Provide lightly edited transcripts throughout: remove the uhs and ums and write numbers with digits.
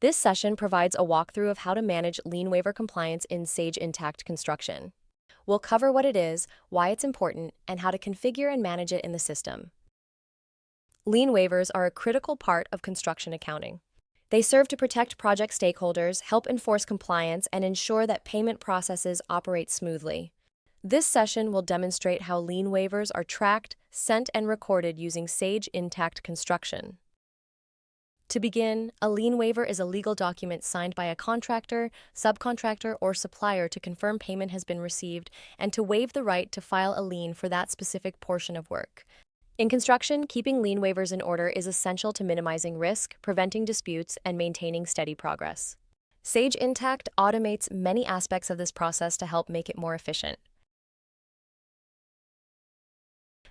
This session provides a walkthrough of how to manage lien waiver compliance in Sage Intacct Construction. We'll cover what it is, why it's important, and how to configure and manage it in the system. Lien waivers are a critical part of construction accounting. They serve to protect project stakeholders, help enforce compliance, and ensure that payment processes operate smoothly. This session will demonstrate how lien waivers are tracked, sent, and recorded using Sage Intacct Construction. To begin, a lien waiver is a legal document signed by a contractor, subcontractor, or supplier to confirm payment has been received and to waive the right to file a lien for that specific portion of work. In construction, keeping lien waivers in order is essential to minimizing risk, preventing disputes, and maintaining steady progress. Sage Intacct automates many aspects of this process to help make it more efficient.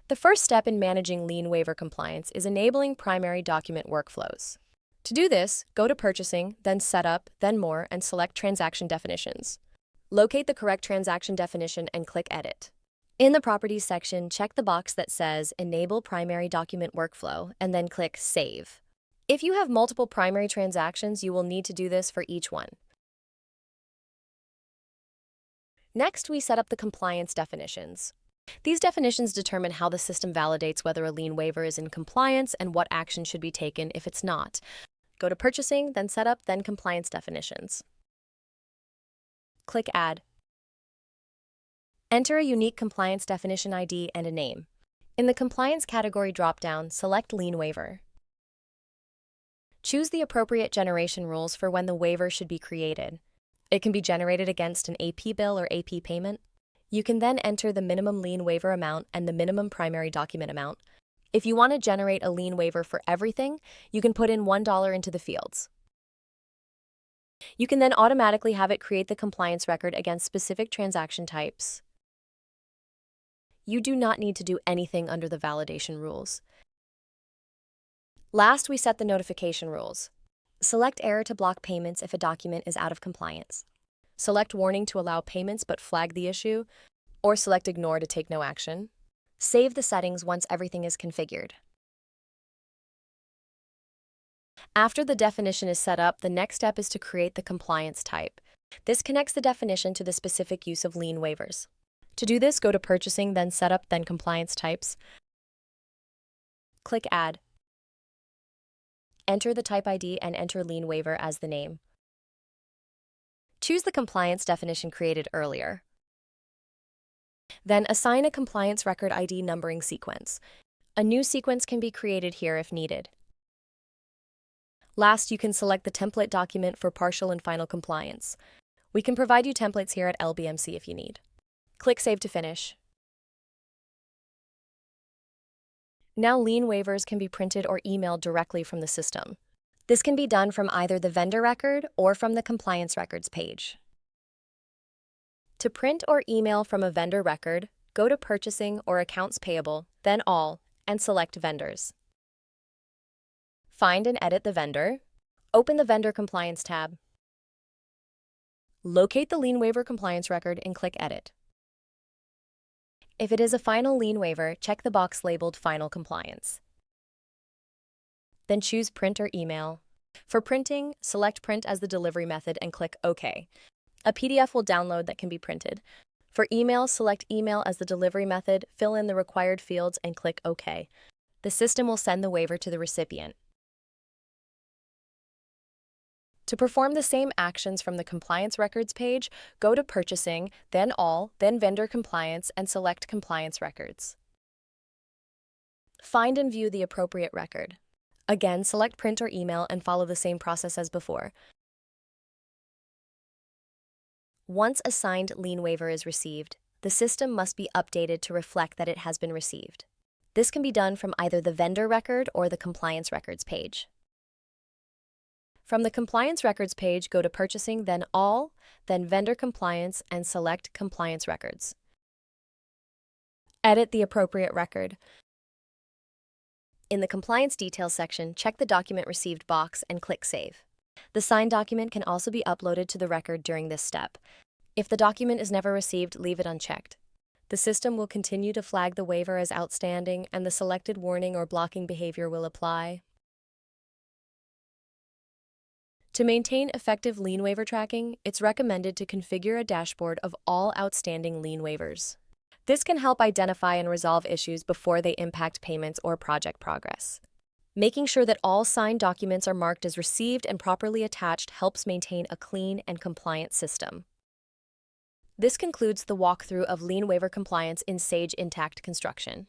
The first step in managing lien waiver compliance is enabling primary document workflows. To do this, go to Purchasing, then Setup, then More, and select Transaction Definitions. Locate the correct transaction definition and click Edit. In the Properties section, check the box that says Enable Primary Document Workflow, and then click Save. If you have multiple primary transactions, you will need to do this for each one. Next, we set up the compliance definitions. These definitions determine how the system validates whether a lien waiver is in compliance and what action should be taken if it's not. Go to Purchasing, then Setup, then Compliance Definitions. Click Add. Enter a unique compliance definition ID and a name. In the Compliance category dropdown, select Lien Waiver. Choose the appropriate generation rules for when the waiver should be created. It can be generated against an AP bill or AP payment. You can then enter the minimum lien waiver amount and the minimum primary document amount. If you want to generate a lien waiver for everything, you can put in $1 into the fields. You can then automatically have it create the compliance record against specific transaction types. You do not need to do anything under the validation rules. Last, we set the notification rules. Select Error to block payments if a document is out of compliance. Select Warning to allow payments but flag the issue, or select Ignore to take no action. Save the settings once everything is configured. After the definition is set up, the next step is to create the compliance type. This connects the definition to the specific use of lien waivers. To do this, go to Purchasing, then Setup, then Compliance Types. Click Add. Enter the type ID and enter lien waiver as the name. Choose the compliance definition created earlier. Then assign a compliance record ID numbering sequence. A new sequence can be created here if needed. Last, you can select the template document for partial and final compliance. We can provide you templates here at LBMC if you need. Click Save to finish. Now lien waivers can be printed or emailed directly from the system. This can be done from either the vendor record or from the compliance records page. To print or email from a vendor record, go to Purchasing or Accounts Payable, then All, and select Vendors. Find and edit the vendor. Open the Vendor Compliance tab. Locate the lien waiver compliance record and click Edit. If it is a final lien waiver, check the box labeled Final Compliance. Then choose Print or Email. For printing, select Print as the delivery method and click OK. A PDF will download that can be printed. For email, select Email as the delivery method, fill in the required fields, and click OK. The system will send the waiver to the recipient. To perform the same actions from the Compliance Records page, go to Purchasing, then All, then Vendor Compliance, and select Compliance Records. Find and view the appropriate record. Again, select Print or Email and follow the same process as before. Once a signed lien waiver is received, the system must be updated to reflect that it has been received. This can be done from either the vendor record or the Compliance Records page. From the Compliance Records page, go to Purchasing, then All, then Vendor Compliance, and select Compliance Records. Edit the appropriate record. In the Compliance Details section, check the Document Received box and click Save. The signed document can also be uploaded to the record during this step. If the document is never received, leave it unchecked. The system will continue to flag the waiver as outstanding, and the selected warning or blocking behavior will apply. To maintain effective lien waiver tracking, it's recommended to configure a dashboard of all outstanding lien waivers. This can help identify and resolve issues before they impact payments or project progress. Making sure that all signed documents are marked as received and properly attached helps maintain a clean and compliant system. This concludes the walkthrough of lien waiver compliance in Sage Intacct Construction.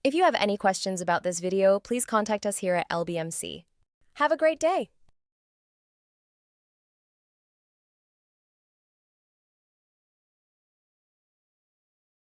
If you have any questions about this video, please contact us here at LBMC. Have a great day!